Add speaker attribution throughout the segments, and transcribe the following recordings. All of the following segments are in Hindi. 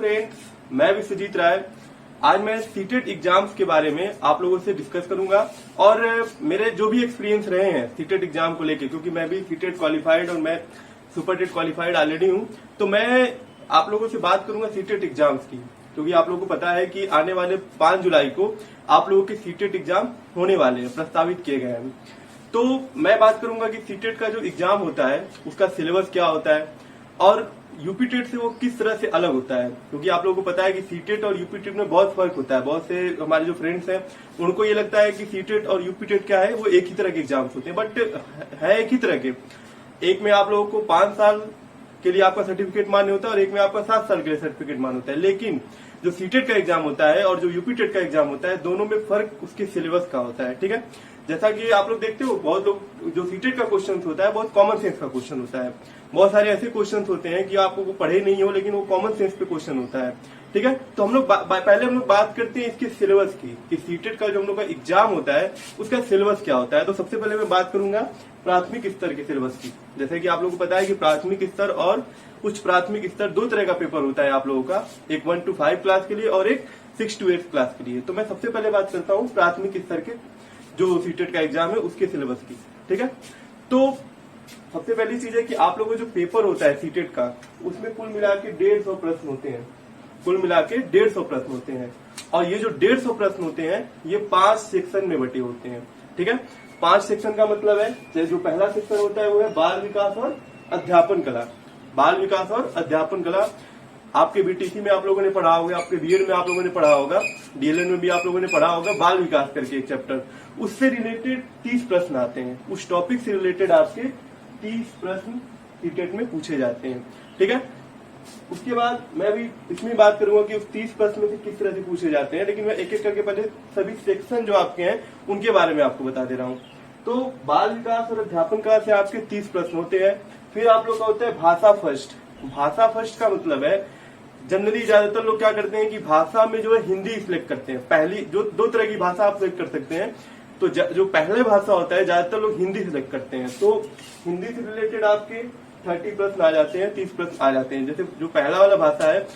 Speaker 1: फ्रेंड्स, मैं विश्वजीत राय। आज मैं सीटेट एग्जाम्स के बारे में आप लोगों से डिस्कस करूंगा और मेरे जो भी एक्सपीरियंस रहे हैं सीटेट एग्जाम को लेके, क्योंकि मैं भी सीटेट क्वालिफाइड और मैं सुपर टेट क्वालिफाइड ऑलरेडी हूं, तो मैं आप लोगों से बात करूंगा सीटेट एग्जाम्स की। क्योंकि आप लोगों को पता है कि आने वाले 5 जुलाई को आप लोगों के सीटेट एग्जाम होने वाले हैं, प्रस्तावित किए गए हैं। तो मैं बात करूंगा कि सीटेट का जो एग्जाम होता है उसका सिलेबस क्या होता है और यूपीटेट से वो किस तरह से अलग होता है। क्योंकि आप लोगों को पता है कि सीटेट और यूपीटेट में बहुत फर्क होता है। बहुत से हमारे जो फ्रेंड्स हैं उनको ये लगता है कि सीटेट और यूपीटेट क्या है, वो एक ही तरह के एग्जाम्स होते हैं, बट है एक ही तरह के। एक में आप लोगों को 5 साल के लिए आपका सर्टिफिकेट मान्य होता है और एक में आपका 7 साल के लिए सर्टिफिकेट मान्य होता है। लेकिन जो सीटेट का एग्जाम होता है और जो यूपीटेट का एग्जाम होता है, दोनों में फर्क उसके सिलेबस का होता है। ठीक है, जैसा कि आप लोग देखते हो, बहुत लोग जो सीटेट का क्वेश्चन होता है बहुत कॉमन सेंस का क्वेश्चन होता है। बहुत सारे ऐसे क्वेश्चन होते हैं कि आपको वो पढ़े नहीं हो लेकिन वो कॉमन सेंस पे क्वेश्चन होता है। ठीक है, तो हम लोग पहले हम लोग बात करते हैं इसके सिलेबस की कि सीटेट का जो हम लोग का एग्जाम होता है उसका सिलेबस क्या होता है। तो सबसे पहले मैं बात करूंगा प्राथमिक स्तर के सिलेबस की। जैसे कि आप लोगों को पता है कि प्राथमिक स्तर और उच्च प्राथमिक स्तर 2 तरह का पेपर होता है आप लोगों का, एक 1 to 5 क्लास के लिए और एक 6 to 8 क्लास के लिए। तो मैं सबसे पहले बात करता हूँ प्राथमिक स्तर के जो सीटेट का एग्जाम है उसके सिलेबस की। ठीक है, तो सबसे पहली चीज है कि आप लोगों का जो पेपर होता है सीटेट का, उसमें कुल मिला के 150 प्रश्न होते हैं। कुल मिला के 150 प्रश्न होते हैं और ये जो 150 प्रश्न होते हैं ये 5 सेक्शन में बटे होते हैं। ठीक है, 5 सेक्शन का मतलब है जो पहला सेक्शन होता है वो है बाल विकास और अध्यापन कला। बाल विकास और अध्यापन कला आपके बीटीसी में आप लोगों ने पढ़ा होगा, आपके बीएड में आप लोगों ने पढ़ा होगा, डीएलएड में भी आप लोगों ने पढ़ा होगा बाल विकास करके एक चैप्टर। उससे रिलेटेड 30 प्रश्न आते हैं, उस टॉपिक से रिलेटेड आपके 30 प्रश्न सीटेट में पूछे जाते हैं। ठीक है, उसके बाद मैं भी इसमें बात करूंगा कि उस 30 प्रश्न में से किस तरह से पूछे जाते हैं, लेकिन मैं एक एक करके पहले सभी सेक्शन जो आपके हैं उनके बारे में आपको बता दे रहा हूँ। तो बाल विकास और अध्यापन कला से आपके 30 प्रश्न होते हैं। फिर आप लोग का होता है भाषा फर्स्ट। भाषा फर्स्ट का मतलब है जनरली ज्यादातर लोग क्या करते हैं कि भाषा में जो है हिंदी सिलेक्ट करते हैं। पहली जो 2 तरह की भाषा आप सिलेक्ट कर सकते हैं, तो जो पहले भाषा होता है ज्यादातर लोग हिंदी सिलेक्ट करते हैं। तो हिंदी से रिलेटेड आपके 30 प्रश्न आ जाते हैं, 30 प्रश्न आ जाते हैं। जैसे जो पहला वाला भाषा है,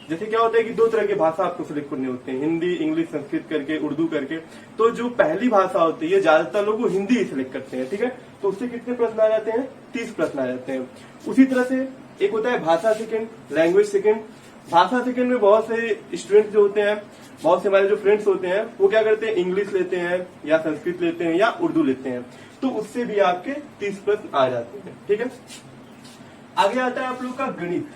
Speaker 1: जैसे क्या होता है कि 2 तरह की भाषा आपको सिलेक्ट करनी होती है, हिंदी, इंग्लिश, संस्कृत करके, उर्दू करके। तो जो पहली भाषा होती है ज्यादातर लोग वो हिंदी ही सिलेक्ट करते हैं। ठीक है, तो उससे कितने प्रश्न आ जाते हैं? 30 प्रश्न आ जाते हैं। उसी तरह से एक होता है भाषा सेकंड, लैंग्वेज सेकंड। भाषा सेकंड में बहुत से स्टूडेंट जो होते हैं, बहुत से हमारे जो फ्रेंड्स होते हैं, वो क्या करते हैं, इंग्लिश लेते हैं या संस्कृत लेते हैं या उर्दू लेते हैं। तो उससे भी आपके 30 प्रश्न आ जाते हैं। ठीक है, आगे आता है आप लोग का गणित,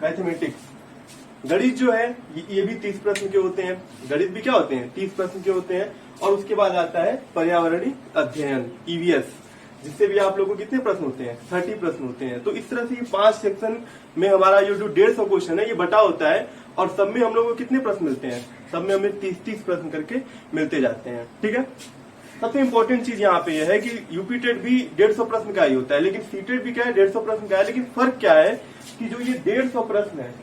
Speaker 1: मैथमेटिक्स। गणित जो है ये भी 30 प्रश्न के होते हैं। गणित भी क्या होते हैं? 30 प्रश्न के होते हैं। और उसके बाद आता है पर्यावरणीय अध्ययन, ईवीएस, जिससे भी आप लोगों को कितने प्रश्न होते हैं? 30 प्रश्न होते हैं। तो इस तरह से 5 सेक्शन में हमारा ये जो 150 क्वेश्चन है ये बटा होता है और सब में हम लोगों को कितने प्रश्न मिलते हैं? सब में हमें 30-30 प्रश्न करके मिलते जाते हैं। ठीक है, सबसे इंपॉर्टेंट चीज यहाँ पे यह है कि यूपीटेट भी 150 प्रश्न का ही होता है, लेकिन सीटेट भी क्या है, 150 प्रश्न का है। लेकिन फर्क क्या है कि जो ये 150 प्रश्न है,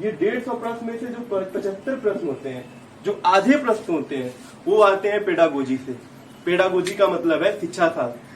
Speaker 1: ये 150 प्रश्न में से जो 75 प्रश्न होते हैं, जो आधे प्रश्न होते हैं, वो आते हैं पेडागोजी से। पेडागोजी का मतलब है शिक्षा शास्त्र।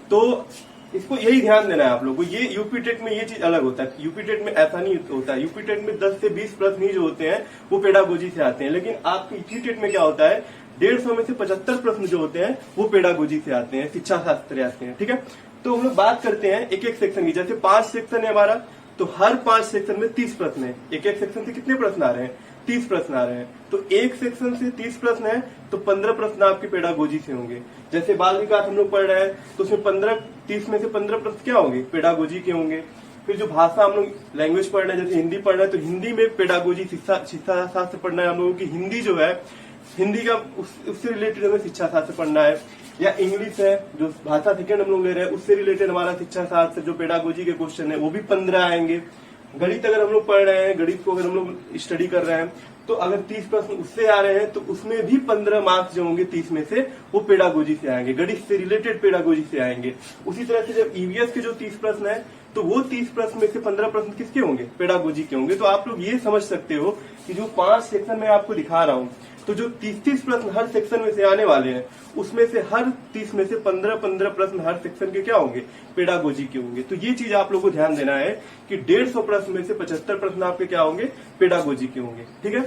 Speaker 1: तो इसको यही ध्यान देना है आप लोगों को। ये यूपीटेट में ये चीज अलग होता है, यूपीटेट में ऐसा नहीं होता है। यूपीटेट में 10 से 20 प्रश्न ही जो होते हैं वो पेडागोजी से आते हैं, लेकिन आपके यूपीटेट में क्या होता है, 150 में से 75 प्रश्न जो होते हैं वो पेडागोजी से आते हैं, शिक्षा शास्त्र से आते हैं। ठीक है, तो हम लोग बात करते हैं एक एक सेक्शन की। जैसे 5 सेक्शन है हमारा, तो हर 5 सेक्शन में 30 प्रश्न है। एक एक सेक्शन से कितने प्रश्न आ रहे हैं? 30 प्रश्न आ रहे हैं। तो एक सेक्शन से 30 प्रश्न है तो 15 प्रश्न आपके पेडागोजी से होंगे। जैसे बाल विकास हम लोग पढ़ रहे हैं तो उसमें 30 में से 15 प्रश्न क्या होंगे? पेडागोजी के होंगे। फिर जो भाषा हम लोग लैंग्वेज पढ़ रहे हैं, जैसे हिंदी पढ़ रहे हैं, तो हिंदी में पेडागोजी शिक्षा शास्त्र पढ़ना है हम लोगों की। हिंदी जो है, हिंदी का उससे रिलेटेड हमें शिक्षा शास्त्र पढ़ना है। या इंग्लिश है, जो भाषा सेकंड हम लोग ले रहे हैं, उससे रिलेटेड हमारा शिक्षा शास्त्र जो पेडागोजी के क्वेश्चन है वो भी 15 आएंगे। गणित अगर हम लोग पढ़ रहे हैं, गणित को अगर हम लोग स्टडी कर रहे हैं, तो अगर 30 प्रश्न उससे आ रहे हैं तो उसमें भी 15 मार्क्स जो होंगे 30 में से वो पेडागोजी से आएंगे, गणित से रिलेटेड पेडागोजी से आएंगे। उसी तरह से जब ईवीएस के जो 30 प्रश्न है तो वो 30 प्रश्न में से 15 प्रश्न किसके होंगे? पेडागोजी के होंगे। तो आप लोग ये समझ सकते हो कि जो 5 सेक्शन में आपको दिखा रहा हूँ तो जो 30 प्रश्न हर सेक्शन में से आने वाले हैं, उसमें से हर 30 में से 15 प्रश्न हर सेक्शन के क्या होंगे, पेडागोजी के होंगे। तो ये चीज आप लोगों को ध्यान देना है कि 150 प्रश्न में से 75 प्रश्न आपके क्या होंगे, पेडागोजी के होंगे। ठीक है,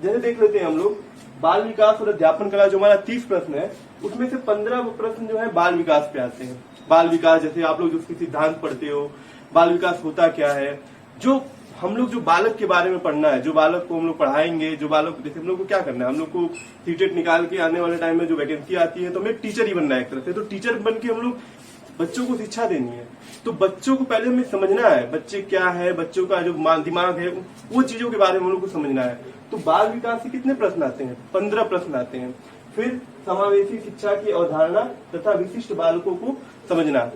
Speaker 1: जैसे देख लेते हैं हम लोग बाल विकास और अध्यापन कला, जो हमारा 30 प्रश्न है, उसमें से 15 प्रश्न जो है बाल विकास पे आते हैं। बाल विकास जैसे आप लोग जो उसके सिद्धांत पढ़ते हो, बाल विकास होता क्या है, जो हम लोग जो बालक के बारे में पढ़ना है, जो बालक को हम लोग पढ़ाएंगे, जो बालक जैसे हम लोग को क्या करना है, हम लोग को सीटेट निकाल के आने वाले टाइम में जो वैकेंसी आती है तो हमें टीचर ही बनना है एक तरह से। तो टीचर बन के हम लोग बच्चों को शिक्षा देनी है। तो बच्चों को पहले हमें समझना है बच्चे क्या है, बच्चों का जो दिमाग है, वो चीजों के बारे में हम लोग को समझना है। तो बाल विकास से कितने प्रश्न आते हैं, 15 प्रश्न आते हैं। फिर समावेशी शिक्षा की अवधारणा तथा विशिष्ट बालकों को समझना।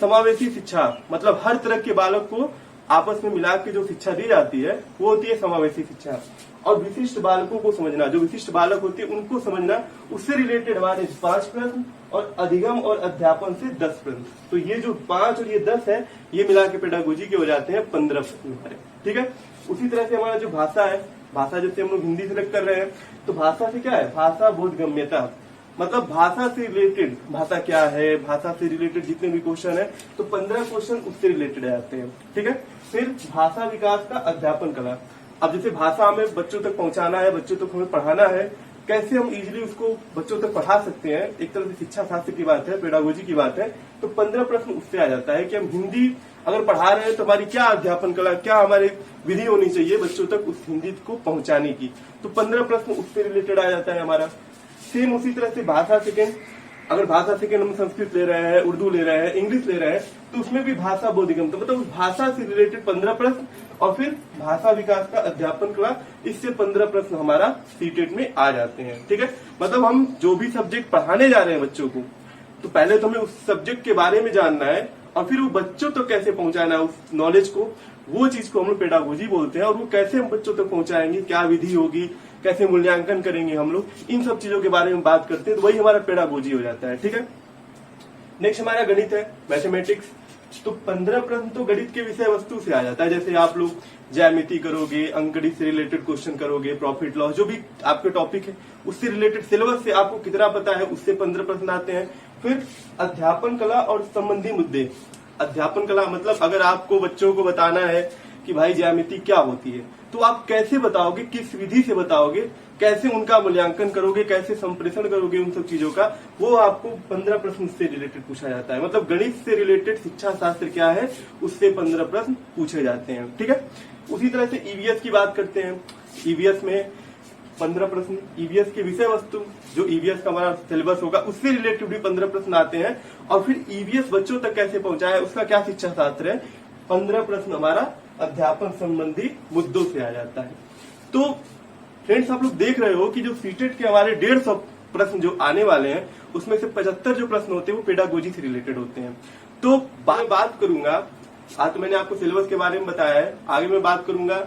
Speaker 1: समावेशी शिक्षा मतलब हर तरह के बालक को आपस में मिला के जो शिक्षा दी जाती है वो होती है समावेशी शिक्षा। और विशिष्ट बालकों को समझना, जो विशिष्ट बालक होते हैं उनको समझना, उससे रिलेटेड हमारे 5 प्रश्न और अधिगम और अध्यापन से 10 प्रश्न। तो ये जो 5 और ये 10 है, ये मिला के पेडागोजी के हो जाते हैं 15 प्रश्न हमारे। ठीक है, उसी तरह से हमारा जो भाषा है, भाषा जैसे हम लोग हिंदी सेलेक्ट कर रहे हैं, तो भाषा से क्या है, भाषा बोधगम्यता, मतलब भाषा से रिलेटेड, भाषा क्या है, भाषा से रिलेटेड जितने भी क्वेश्चन है, तो 15 क्वेश्चन उससे रिलेटेड आते हैं। ठीक है, फिर भाषा विकास का अध्यापन कला। अब जैसे भाषा हमें बच्चों तक पहुंचाना है, बच्चों तक हमें पढ़ाना है, कैसे हम इजीली उसको बच्चों तक पढ़ा सकते हैं, एक तरह से शिक्षा शास्त्र की बात है, पेडागोजी की बात है। तो 15 प्रश्न उससे आ जाता है कि हम हिंदी अगर पढ़ा रहे हैं तो हमारी क्या अध्यापन कला, क्या हमारी विधि होनी चाहिए बच्चों तक उस हिंदी को पहुंचाने की। तो 15 प्रश्न उससे रिलेटेड आ जाता है हमारा। सेम उसी तरह से भाषा सेकेंड, अगर भाषा सेकेंड हम संस्कृत ले रहे हैं, उर्दू ले रहे हैं, इंग्लिश ले रहे हैं, तो उसमें भी भाषा बोधिगम, तो मतलब भाषा से रिलेटेड 15 प्रश्न, और फिर भाषा विकास का अध्यापन कला, इससे 15 प्रश्न हमारा सीटेट में आ जाते हैं। ठीक है, मतलब हम जो भी सब्जेक्ट पढ़ाने जा रहे हैं बच्चों को, तो पहले तो हमें उस सब्जेक्ट के बारे में जानना है, और फिर वो बच्चों तक कैसे पहुंचाना है उस नॉलेज को, वो चीज को हम लोग पेडागोजी बोलते हैं। और वो कैसे हम बच्चों तक पहुंचाएंगे, क्या विधि होगी, कैसे मूल्यांकन करेंगे हम लोग, इन सब चीजों के बारे में बात करते हैं, तो वही हमारा पेडागोजी हो जाता है। ठीक है, नेक्स्ट हमारा गणित है, मैथमेटिक्स। तो 15 प्रश्न तो गणित के विषय वस्तु से आ जाता है। जैसे आप लोग ज्यामिति करोगे, अंकगणित से रिलेटेड क्वेश्चन करोगे, प्रॉफिट लॉस, जो भी आपके टॉपिक है उससे रिलेटेड सिलेबस से आपको कितना पता है, उससे 15 प्रश्न आते हैं। फिर अध्यापन कला और संबंधी मुद्दे। अध्यापन कला मतलब अगर आपको बच्चों को बताना है कि भाई ज्यामिति क्या होती है, तो आप कैसे बताओगे, किस विधि से बताओगे, कैसे उनका मूल्यांकन करोगे, कैसे संप्रेषण करोगे उन सब चीजों का, वो आपको 15 प्रश्न से रिलेटेड पूछा जाता है। मतलब गणित से रिलेटेड शिक्षा शास्त्र क्या है, उससे 15 प्रश्न पूछे जाते हैं। ठीक है, उसी तरह से ईवीएस की बात करते हैं। ईवीएस में 15 प्रश्न, ईवीएस के विषय वस्तु, जो ईवीएस का हमारा सिलेबस होगा उससे रिलेटेड भी 15 प्रश्न आते हैं। और फिर ईवीएस बच्चों तक कैसे पहुंचाए, उसका क्या शिक्षा शास्त्र है, 15 प्रश्न हमारा अध्यापन संबंधी मुद्दों से आ जाता है। तो फ्रेंड्स, आप लोग देख रहे हो कि जो सीटेट के हमारे 150 प्रश्न जो आने वाले हैं, उसमें से 75 जो प्रश्न होते हैं वो पेडागोजी से रिलेटेड होते हैं। तो बात करूंगा, आज तो मैंने आपको सिलेबस के बारे में बताया है, आगे मैं बात करूंगा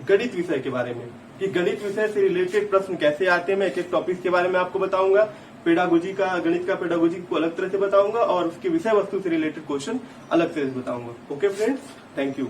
Speaker 1: गणित विषय के बारे में, कि गणित विषय से रिलेटेड प्रश्न कैसे आते हैं। मैं एक एक टॉपिक के बारे में आपको बताऊंगा, पेडागोजी का, गणित का पेडागोजी को अलग तरह से बताऊंगा, और उसके विषय वस्तु से रिलेटेड क्वेश्चन अलग तरह से बताऊंगा। Okay friends, thank you.